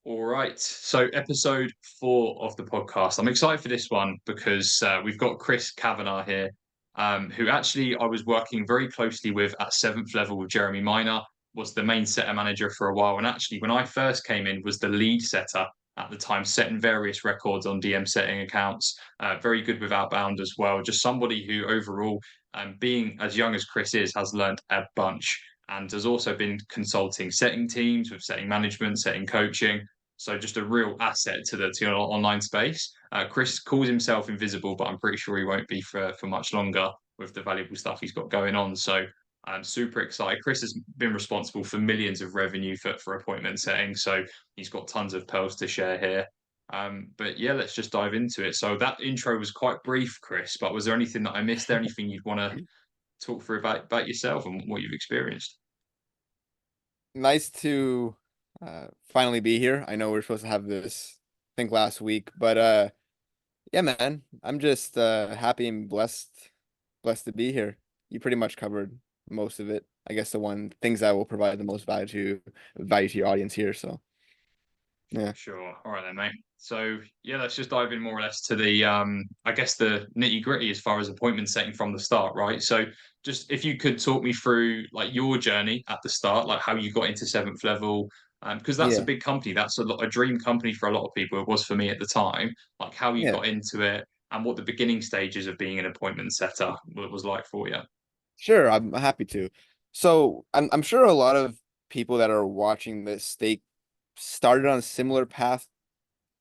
All right. So, episode 4 of the podcast. I'm excited for this one because we've got Chris Kavanagh here, who actually I was working very closely with at seventh level with Jeremy Minor, was the main setter manager for a while. And actually, when I first came in, was the lead setter at the time, setting various records on DM setting accounts. Very good with outbound as well. Just somebody who overall, being as young as Chris is, has learned a bunch and has also been consulting setting teams with setting management, setting coaching, so just a real asset to the online space. Chris calls himself invisible, but I'm pretty sure he won't be for much longer with the valuable stuff he's got going on. So I'm super excited. Chris has been responsible for millions of revenue for appointment setting, so he's got tons of pearls to share here. But yeah, let's just dive into it. So that intro was quite brief, Chris. But was there anything that I missed? Anything you'd want to talk through about yourself and what you've experienced? Nice to finally be here. I know we are supposed to have this, I think last week, but yeah, man, I'm just happy and blessed to be here. You pretty much covered most of it. I guess the one things that will provide the most value to your audience here. So yeah, Sure. All right then, mate. So yeah, let's just dive in more or less to the I guess the nitty-gritty as far as appointment setting from the start, right? So just if you could talk me through like your journey at the start, like how you got into seventh level, because that's a yeah, big company. That's a dream company for a lot of people. It was for me at the time. Like how you yeah. got into it and what the beginning stages of being an appointment setter was like for you. Sure, I'm happy to. So I'm sure a lot of people that are watching this, they started on a similar path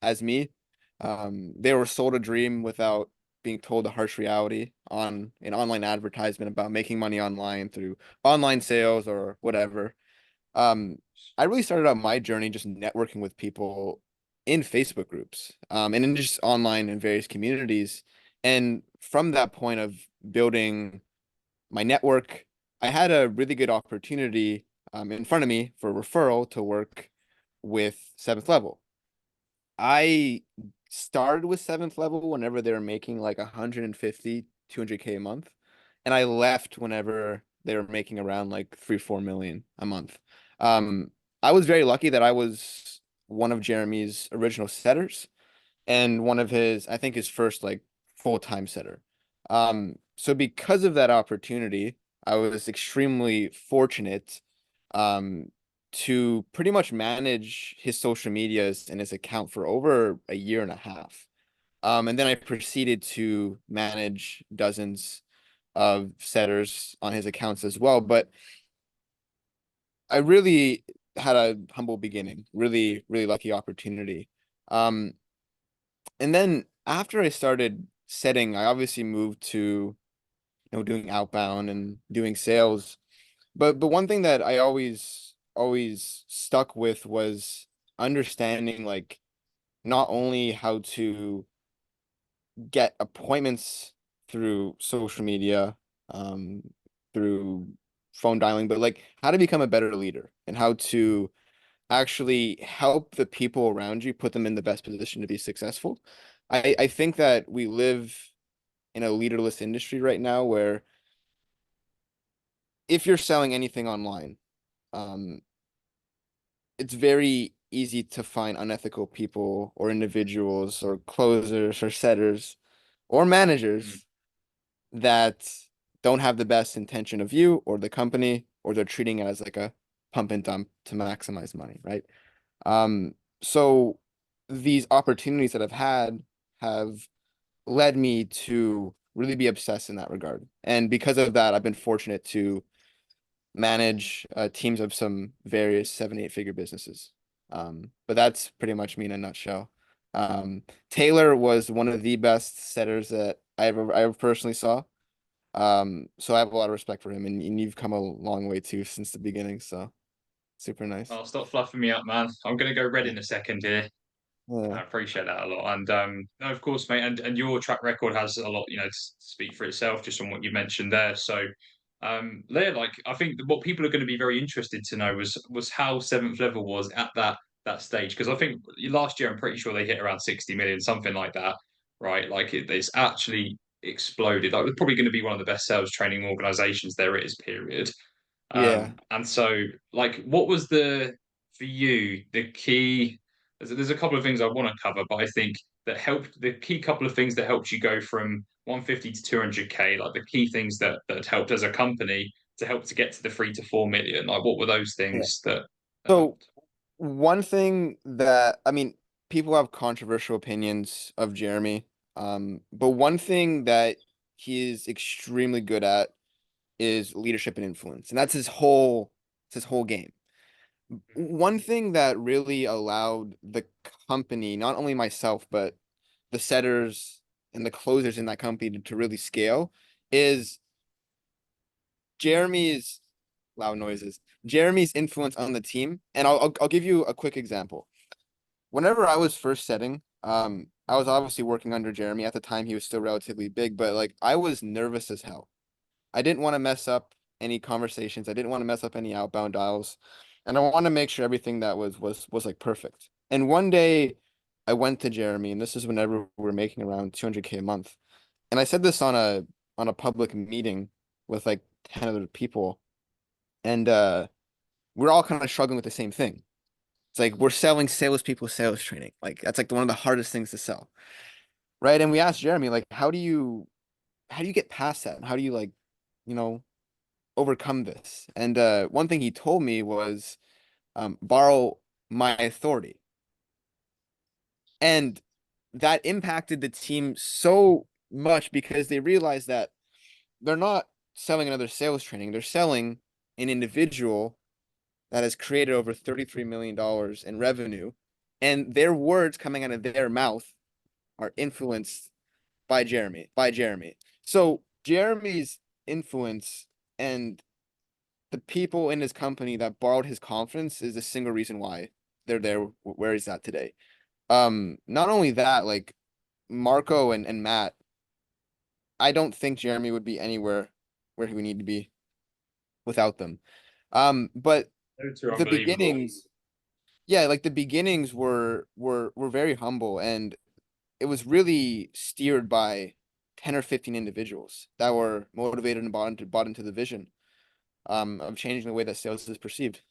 as me. They were sold a dream without being told the harsh reality on an online advertisement about making money online through online sales or whatever. Um, I really started out my journey just networking with people in Facebook groups, and in just online and various communities. And from that point of building my network, I had a really good opportunity in front of me for referral to work with seventh level. I started with seventh level whenever they were making like 150, 200K a month. And I left whenever they were making around like 3, 4 million a month. Um, I was very lucky that I was one of Jeremy's original setters and one of his, I think his first like full-time setter. So because of that opportunity, I was extremely fortunate um, to pretty much manage his social medias and his account for over a year and a half. And then I proceeded to manage dozens of setters on his accounts as well. But I really had a humble beginning, really, really lucky opportunity. Um, and then after I started setting, I obviously moved to, doing outbound and doing sales. But one thing that I always stuck with was understanding like not only how to get appointments through social media, um, through phone dialing, but like how to become a better leader and how to actually help the people around you, put them in the best position to be successful. I think that we live in a leaderless industry right now where if you're selling anything online, um, it's very easy to find unethical people or individuals or closers or setters or Mm. managers that don't have the best intention of you or the company, or they're treating it as like a pump and dump to maximize money, right? Um, so these opportunities that I've had have led me to really be obsessed in that regard. And because of that, I've been fortunate to manage teams of some various 7, 8 figure businesses. But that's pretty much me in a nutshell. Taylor was one of the best setters that I ever personally saw. So I have a lot of respect for him, and you've come a long way too since the beginning. So super nice. Oh, stop fluffing me up, man. I'm gonna go red in a second here. Yeah, I appreciate that a lot. And no, of course, mate, and your track record has a lot, to speak for itself, just on what you mentioned there. So, there, like, I think what people are going to be very interested to know was how seventh level was at that stage. Because I think last year, I'm pretty sure they hit around 60 million, something like that, right? Like it's actually exploded. Like, it's probably going to be one of the best sales training organizations there is, period. yeah. And so, like, what was the for you the key? there's a couple of things I want to cover, but I think that helped the key couple of things that helped you go from 150 to 200k, like the key things that helped as a company to help to get to the 3 to 4 million. Like, what were those Yeah. things that So helped? one thing that I mean, people have controversial opinions of Jeremy. But one thing that he is extremely good at is leadership and influence, and that's his whole game. One thing that really allowed the company, not only myself, but the setters and the closers in that company to really scale is Jeremy's loud noises. Jeremy's influence on the team. And I'll give you a quick example. Whenever I was first setting, I was obviously working under Jeremy. At the time he was still relatively big, but like I was nervous as hell. I didn't want to mess up any conversations. I didn't want to mess up any outbound dials. And I wanted to make sure everything that was like perfect. And one day I went to Jeremy, and this is whenever we were making around 200K a month. And I said this on a public meeting with like 10 other people. And we're all kind of struggling with the same thing. It's like we're selling salespeople sales training. Like that's like one of the hardest things to sell. Right. And we asked Jeremy, like, how do you get past that? And how do you like, you know, overcome this? And one thing he told me was borrow my authority. And that impacted the team so much because they realized that they're not selling another sales training. They're selling an individual that has created over $33 million in revenue. And their words coming out of their mouth are influenced by Jeremy. So Jeremy's influence and the people in his company that borrowed his confidence is the single reason why they're there where he's at today. Not only that, like Marco and Matt, I don't think Jeremy would be anywhere where he would need to be without them. But Those are the unbelievable. beginnings, yeah, like the beginnings were very humble, and it was really steered by 10 or 15 individuals that were motivated and bought into the vision of changing the way that sales is perceived.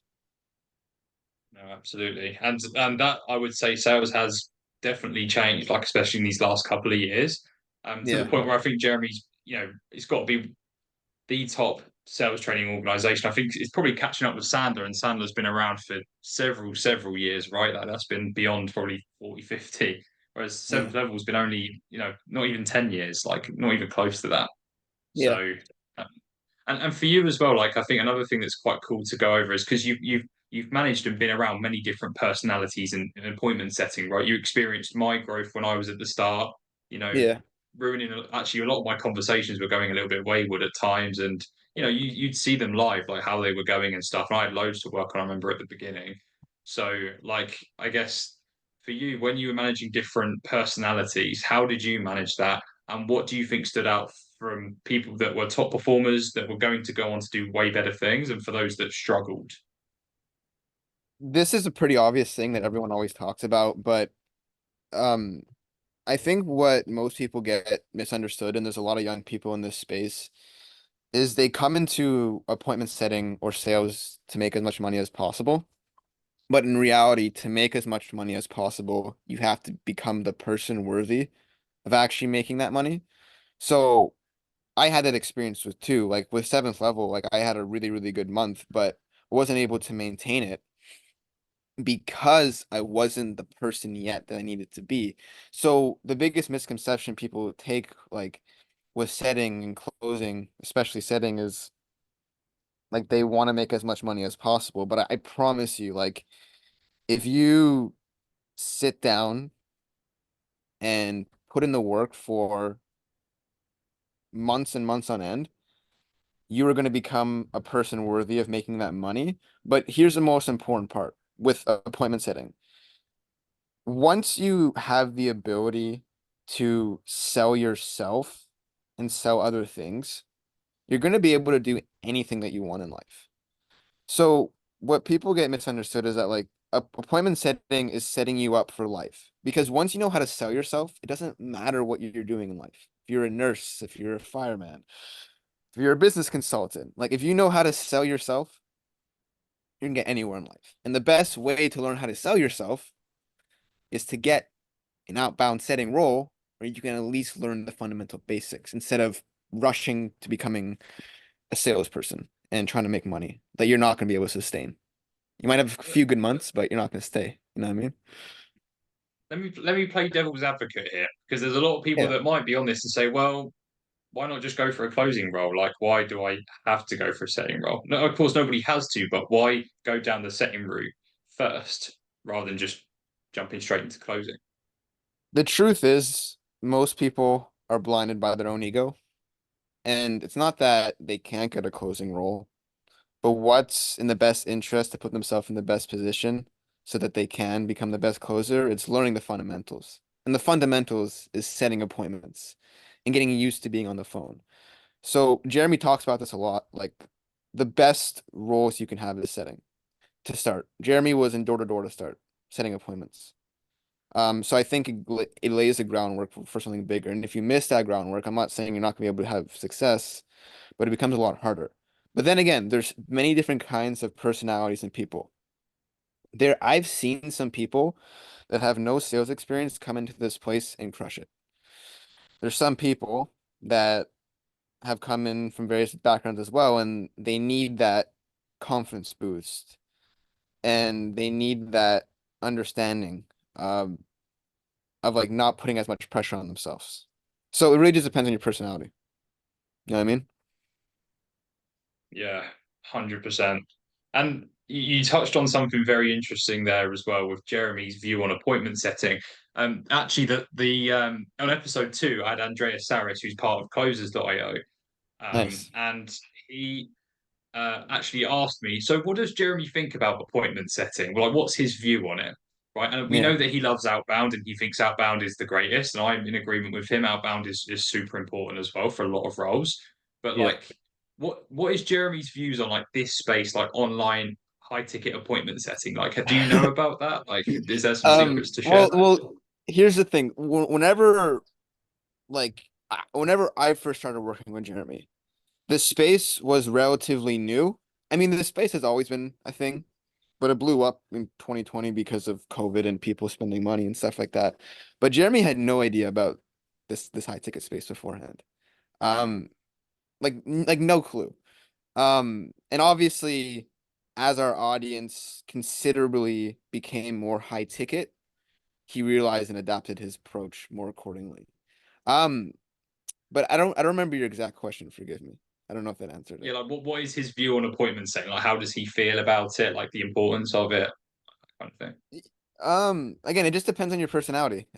No, absolutely. And that I would say sales has definitely changed, like especially in these last couple of years, to the Yeah. point where I think Jeremy's, it's got to be the top sales training organization. I think it's probably catching up with Sandler, and Sandler's been around for several years, right? Like that's been beyond probably 40, 50. Whereas Yeah. seventh level's been only, not even 10 years, like not even close to that. Yeah. So um, and for you as well, like I think another thing that's quite cool to go over is because you've managed and been around many different personalities in appointment setting, right? You experienced my growth when I was at the start, you know, Yeah. ruining actually a lot of my conversations were going a little bit wayward at times, and you'd see them live, like how they were going and stuff. And I had loads to work on, I remember at the beginning. So like I guess for you, when you were managing different personalities, how did you manage that? And what do you think stood out from people that were top performers that were going to go on to do way better things, and for those that struggled? This is a pretty obvious thing that everyone always talks about, but um I think what most people get misunderstood, and there's a lot of young people in this space, is they come into appointment setting or sales to make as much money as possible. But in reality, to make as much money as possible, you have to become the person worthy of actually making that money. So I had that experience with too. Like with seventh level, like I had a really, really good month, but wasn't able to maintain it because I wasn't the person yet that I needed to be. So the biggest misconception people take like with setting and closing, especially setting, is like they want to make as much money as possible. But I promise you, like if you sit down and put in the work for months and months on end, you are going to become a person worthy of making that money. But here's the most important part with appointment setting. Once you have the ability to sell yourself and sell other things, you're going to be able to do anything that you want in life. So what people get misunderstood is that like appointment setting is setting you up for life. Because once you know how to sell yourself, it doesn't matter what you're doing in life. If you're a nurse, if you're a fireman, if you're a business consultant, like if you know how to sell yourself, you can get anywhere in life. And the best way to learn how to sell yourself is to get an outbound setting role where you can at least learn the fundamental basics instead of rushing to becoming a salesperson and trying to make money that you're not going to be able to sustain. You might have a few good months, but you're not going to stay. You know what I mean? Let me play devil's advocate here because there's a lot of people Yeah. that might be on this and say, well, why not just go for a closing role? Like, why do I have to go for a setting role? No, of course, nobody has to, but why go down the setting route first rather than just jumping straight into closing? The truth is, most people are blinded by their own ego. And it's not that they can't get a closing role, but what's in the best interest to put themselves in the best position so that they can become the best closer? It's learning the fundamentals. And the fundamentals is setting appointments and getting used to being on the phone. So Jeremy talks about this a lot. Like the best roles you can have is setting to start. Jeremy was in door to door to start, setting appointments. So I think it lays the groundwork for something bigger. And if you miss that groundwork, I'm not saying you're not going to be able to have success, but it becomes a lot harder. But then again, there's many different kinds of personalities and people. I've seen some people that have no sales experience come into this place and crush it. There's some people that have come in from various backgrounds as well, and they need that confidence boost and they need that understanding of like not putting as much pressure on themselves. So it really just depends on your personality. You know what I mean? Yeah, 100%. And you touched on something very interesting there as well with Jeremy's view on appointment setting. Actually, on episode 2, I had Andreas Saris, who's part of Closers.io, Nice. and he actually asked me, so what does Jeremy think about appointment setting? Well, like, what's his view on it? Right. And we Yeah. know that he loves outbound and he thinks outbound is the greatest. And I'm in agreement with him. Outbound is super important as well for a lot of roles. But Yeah. like, what is Jeremy's views on like this space, like online high ticket appointment setting? Like, do you know about that? Like, is there some secrets to share? Well, here's the thing. Whenever I first started working with Jeremy, the space was relatively new. I mean, the space has always been a thing, but it blew up in 2020 because of COVID and people spending money and stuff like that. But Jeremy had no idea about this high ticket space beforehand. Um, like no clue. And obviously, as our audience considerably became more high ticket, he realized and adapted his approach more accordingly. Um, but I don't remember your exact question, forgive me. I don't know if that answered Yeah, it. like what is his view on appointment setting? Like, how does he feel about it? Like the importance of it, kind of thing. Again, it just depends on your personality.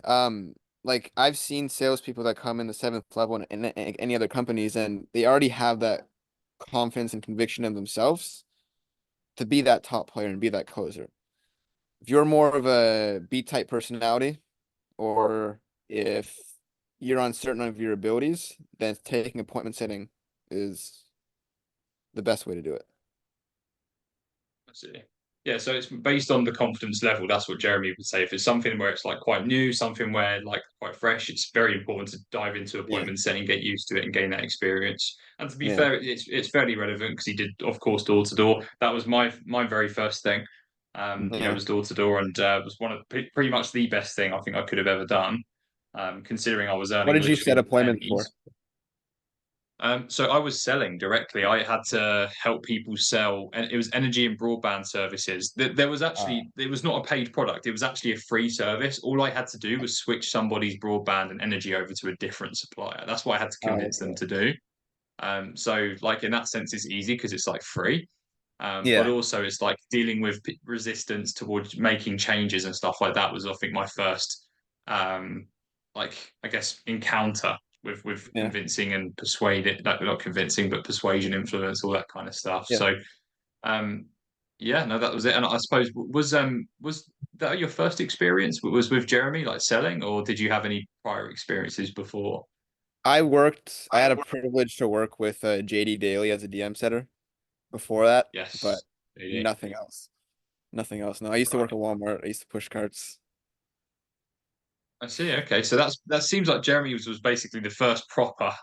Like I've seen salespeople that come in the seventh level in any other companies, and they already have that confidence and conviction in themselves to be that top player and be that closer. If you're more of a B type personality, or if you're uncertain of your abilities, then taking appointment setting is the best way to do it. I see. Yeah, so it's based on the confidence level. That's what Jeremy would say. If it's something where it's like quite new, something where like quite fresh, it's very important to dive into Yeah, appointment setting, get used to it, and gain that experience. And to be yeah, fair, it's fairly relevant because he did, of course, door to door. That was my very first thing. yeah. Was door to door, and was one of pretty much the best thing I think I could have ever done. Considering I was What earning did you set literally appointments for? pennies. So I was selling directly. I had to help people sell, and it was energy and broadband services. There was Uh, actually it was not a paid product. It was actually a free service. All I had to do was switch somebody's broadband and energy over to a different supplier. That's what I had to convince them okay. to do. So like in that sense, it's easy because it's like free. But Yeah, also it's like dealing with resistance towards making changes and stuff like that was I think my first um like I guess encounter with yeah, convincing and persuading, like not convincing but persuasion, influence, all that kind of stuff. yeah. So um yeah, no, that was it. And I suppose was that your first experience was with Jeremy, like selling, or did you have any prior experiences before? I had a privilege to work with JD Daly as a DM setter before that, but Yes. Really? nothing else. Nothing else. No, I used to work Right. at Walmart. I used to push carts. I see. Okay, so that seems like Jeremy was basically the first proper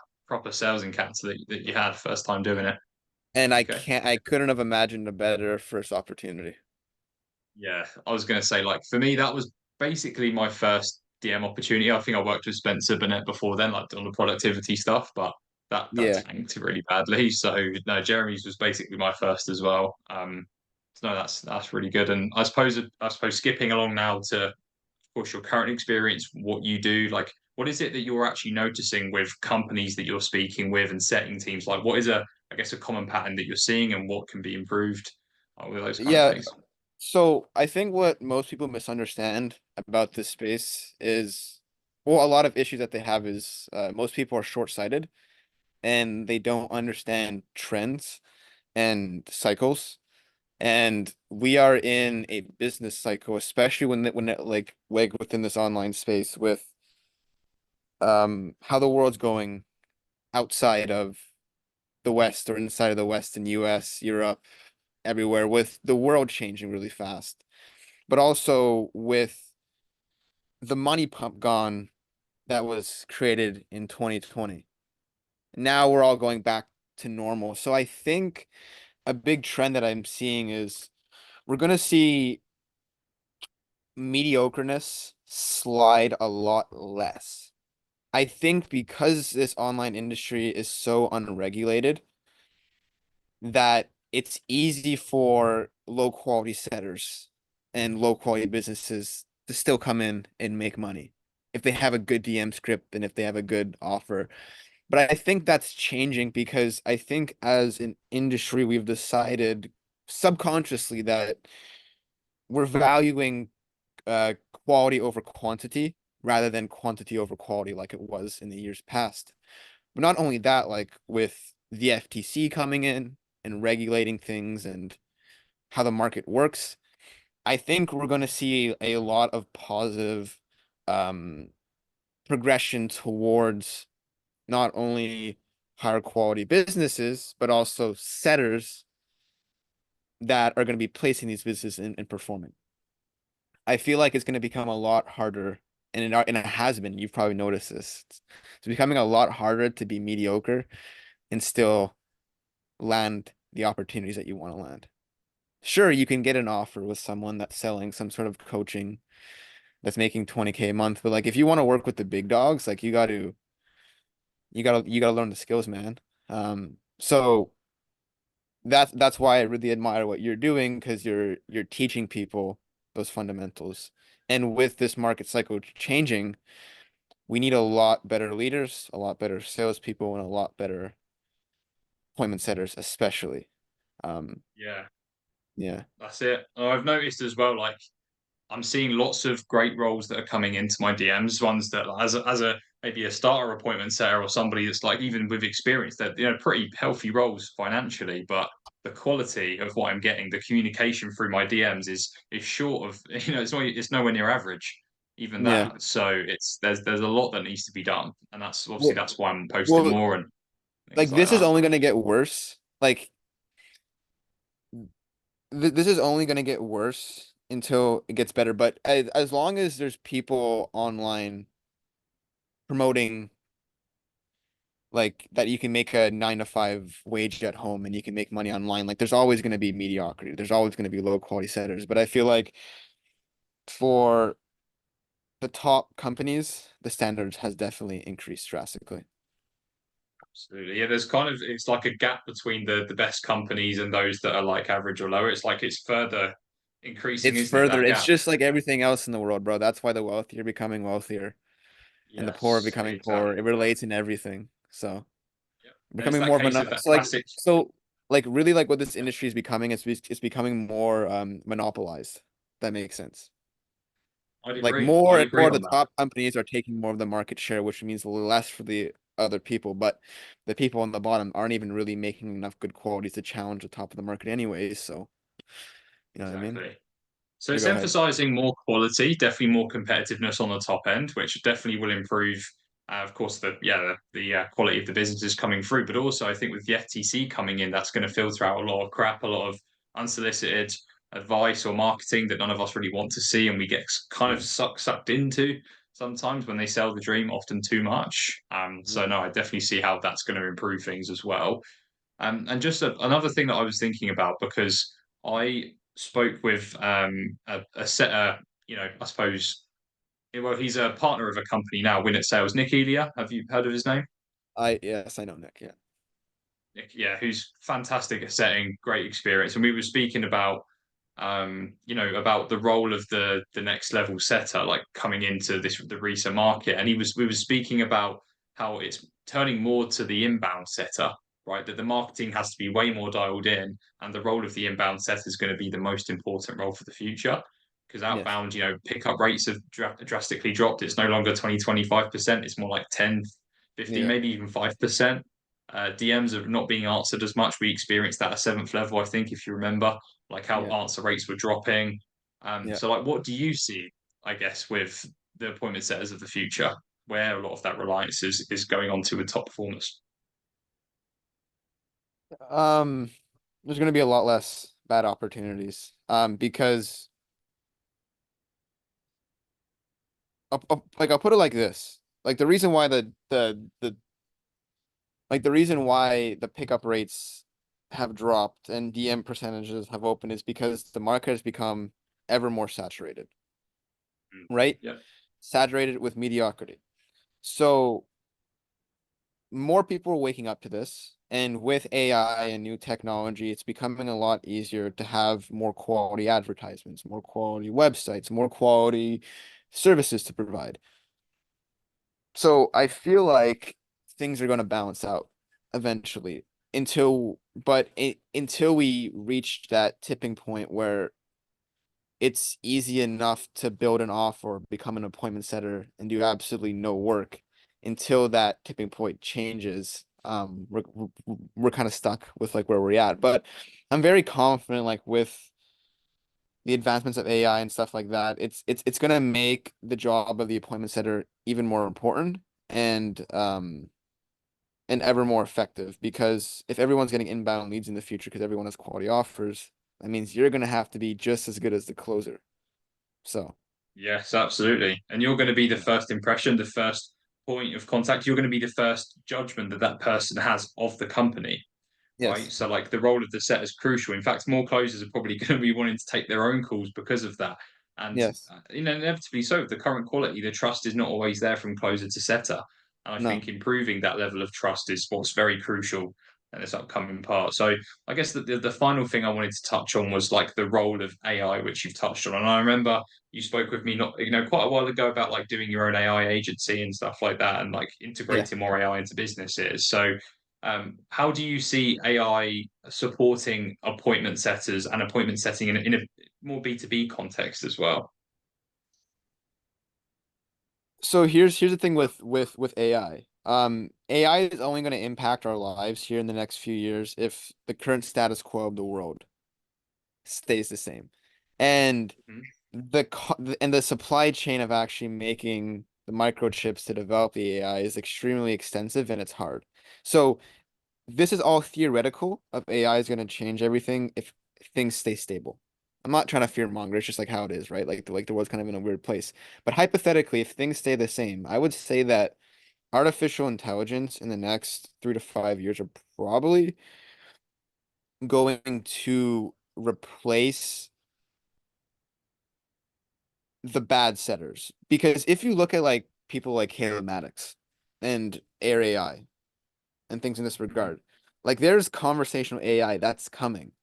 sales encounter that you had first time doing it. And Okay. I couldn't have imagined a better first opportunity. Yeah, I was gonna say like for me that was basically my first DM opportunity. I think I worked with Spencer Burnett before then, like on the productivity stuff, but that Yeah. tanked really badly. So no, Jeremy's was basically my first as well. So no, that's really good. And I suppose skipping along now to, of course, your current experience, what you do, like what is it that you're actually noticing with companies that you're speaking with and setting teams? Like what is I guess, a common pattern that you're seeing and what can be improved with those kind of Yeah. things? So I think what most people misunderstand about this space is, well, a lot of issues that they have is most people are short-sighted and they don't understand trends and cycles. And we are in a business cycle, especially when it like within this online space with how the world's going outside of the West or inside of the West in US, Europe, everywhere, with the world changing really fast. But also with the money pump gone that was created in 2020. Now we're all going back to normal. So I think a big trend that I'm seeing is we're going to see mediocreness slide a lot less. I think because this online industry is so unregulated that it's easy for low quality setters and low quality businesses to still come in and make money if they have a good DM script and if they have a good offer. But I think that's changing because I think as an industry, we've decided subconsciously that we're valuing quality over quantity rather than quantity over quality like it was in the years past. But not only that, like with the FTC coming in and regulating things and how the market works, I think we're going to see a lot of positive um, progression towards not only higher quality businesses, but also setters that are going to be placing these businesses and performing. I feel like it's going to become a lot harder, and it has been. You've probably noticed this. It's becoming a lot harder to be mediocre and still land the opportunities that you want to land. Sure, you can get an offer with someone that's selling some sort of coaching that's making 20K a month, but like if you want to work with the big dogs, like you gotta learn the skills, man. So that's why I really admire what you're doing because you're teaching people those fundamentals. And with this market cycle changing, we need a lot better leaders, a lot better salespeople, and a lot better appointment setters, especially. Um, Yeah, yeah, that's it. I've noticed as well, like I'm seeing lots of great roles that are coming into my DMs. Ones that, like, as a maybe a starter appointment setter or somebody that's like even with experience, that pretty healthy roles financially, but the quality of what I'm getting, the communication through my DMs is short of it's nowhere near average, even yeah. that. So there's a lot that needs to be done, and that's obviously Well, that's why I'm posting well, more and things like like this is that. only gonna get worse. Like this is only gonna get worse until it gets better. But as long as there's people online promoting like that you can make a 9 to 5 wage at home and you can make money online. Like there's always going to be mediocrity. There's always going to be low quality setters. But I feel like for the top companies, the standards has definitely increased drastically. Absolutely. Yeah, there's kind of it's like a gap between the best companies and those that are like average or lower. It's like it's further increasing, It's isn't it, further, that it's gap? just like everything else in the world, bro. That's why the wealthy are becoming wealthier and the poor are Yes, becoming poorer. exactly. It relates in everything. So Yeah. And it's becoming that more of case a of that so like classic. so like really like what this industry is becoming, it's becoming more monopolized. That makes sense. I'd Like agree. more I'd and more agree of the on that. top companies are taking more of the market share, which means less for the other people. But the people on the bottom aren't even really making enough good qualities to challenge the top of the market anyways. So, you know what I mean? Exactly. So You it's go ahead. emphasizing more quality, definitely more competitiveness on the top end, which definitely will improve, of course, the quality of the businesses coming through. But also, I think with the FTC coming in, that's going to filter out a lot of crap, a lot of unsolicited advice or marketing that none of us really want to see, and we get kind of Yeah. sucked into sometimes when they sell the dream, often too much. So Yeah. no, I definitely see how that's going to improve things as well. And just another thing that I was thinking about because I spoke with a setter, I suppose Well, he's a partner of a company now, Win It Sales. Nick Elia, have you heard of his name? Yes, I know Nick. Yeah. Yeah, who's fantastic at setting, great experience. And we were speaking about about the role of the next level setter, like coming into the recent market. And we were speaking about how it's turning more to the inbound setter, right? That the marketing has to be way more dialed in, and the role of the inbound setter is going to be the most important role for the future. Because Yes. outbound, pickup rates have drastically dropped. It's no longer 20, 25%. It's more like 10, 15, Yeah. maybe even 5%. DMs are not being answered as much. We experienced that at seventh level, I think, if you remember, like how Yeah. answer rates were dropping. Yeah. So, like, what do you see, I guess, with the appointment setters of the future, where a lot of that reliance is going on to with top performers? Um, there's gonna be a lot less bad opportunities. Because I'll put it like this. Like the reason why the reason why the pickup rates have dropped and DM percentages have opened is because the market has become ever more saturated, Mm. right? Yeah, Saturated with mediocrity. So more people are waking up to this. And with AI and new technology, it's becoming a lot easier to have more quality advertisements, more quality websites, more quality services to provide. So I feel like things are going to balance out eventually until we reach that tipping point where it's easy enough to build an offer, become an appointment setter, and do absolutely no work. Until that tipping point changes, we're kind of stuck with like where we're at. But I'm very confident, like with the advancements of AI and stuff like that, it's gonna make the job of the appointment setter even more important and ever more effective. Because if everyone's getting inbound leads in the future, because everyone has quality offers, that means you're gonna have to be just as good as the closer. So. yes, absolutely. And you're going to be the Yeah. first impression, the first point of contact. You're going to be the first judgment that that person has of the company, right? Yes. So like the role of the set is crucial. In fact, more closers are probably going to be wanting to take their own calls because of that. And Yes. inevitably so, the current quality, the trust is not always there from closer to setter. And I No. think improving that level of trust is what's very crucial in this upcoming part. So I guess the final thing I wanted to touch on was like the role of AI, which you've touched on. And I remember you spoke with me not quite a while ago about like doing your own AI agency and stuff like that and like Yeah. integrating more AI into businesses. So how do you see AI supporting appointment setters and appointment setting in a more B2B context as well? So here's the thing with AI. AI is only going to impact our lives here in the next few years if the current status quo of the world stays the same. And Mhm. the supply chain of actually making the microchips to develop the AI is extremely extensive and it's hard. So this is all theoretical of AI is going to change everything if things stay stable. I'm not trying to fear monger. It's just like how it is, right? Like the world's kind of in a weird place. But hypothetically, if things stay the same, I would say that artificial intelligence in the next 3 to 5 years are probably going to replace the bad setters. Because if you look at like people like Caleb Maddox and Air AI and things in this Mhm. regard, like there's conversational AI that's coming.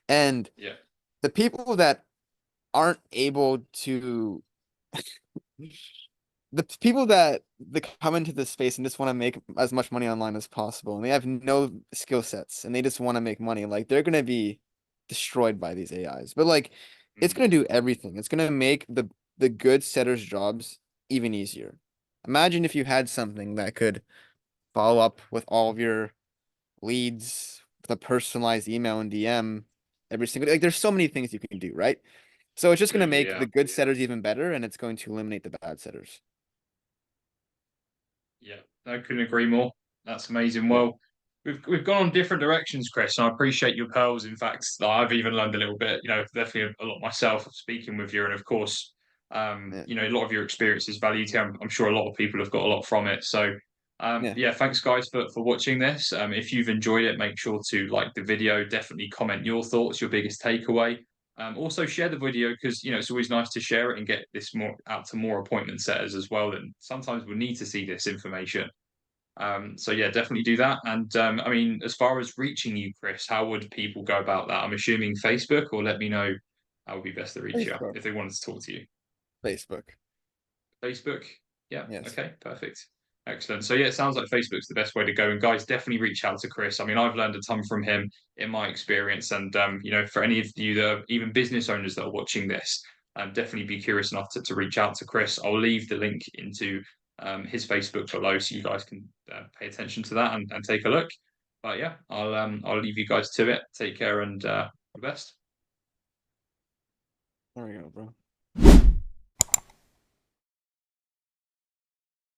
And Yeah. the people that aren't able to the people that come into this space and just want to make as much money online as possible and they have no skill sets and they just want to make money, like they're gonna be destroyed by these AIs. But like it's Mm. gonna do everything. It's gonna make the good setters' jobs even easier. Imagine if you had something that could follow up with all of your leads with a personalized email and DM every single, like there's so many things you can do, right? So it's just going to Absolutely, make yeah. the good setters even better, and it's going to eliminate the bad setters. Yeah, I couldn't agree more. That's amazing. Yeah. Well, we've gone on different directions, Chris, and I appreciate your pearls. In fact, like, I've even learned a little bit, definitely a lot myself speaking with you, and of course, Yeah. a lot of your experience is valued here. I'm sure a lot of people have got a lot from it. So, Yeah. yeah, thanks guys for watching this. If you've enjoyed it, make sure to like the video, definitely comment your thoughts, your biggest takeaway. Also share the video because it's always nice to share it and get this more out to more appointment setters as well. And sometimes we'll need to see this information. So yeah, definitely do that. And I mean, as far as reaching you, Chris, how would people go about that? I'm assuming Facebook, or let me know how would be best to reach you Facebook. if they wanted to talk to you. Facebook. Facebook. Yeah. Yes. Okay. Perfect. Excellent. So yeah, it sounds like Facebook's the best way to go. And guys, definitely reach out to Chris. I mean, I've learned a ton from him in my experience. And for any of you that are even business owners that are watching this, definitely be curious enough to reach out to Chris. I'll leave the link into his Facebook below so you guys can pay attention to that and take a look. But yeah, I'll leave you guys to it. Take care and all the best. There we go, bro.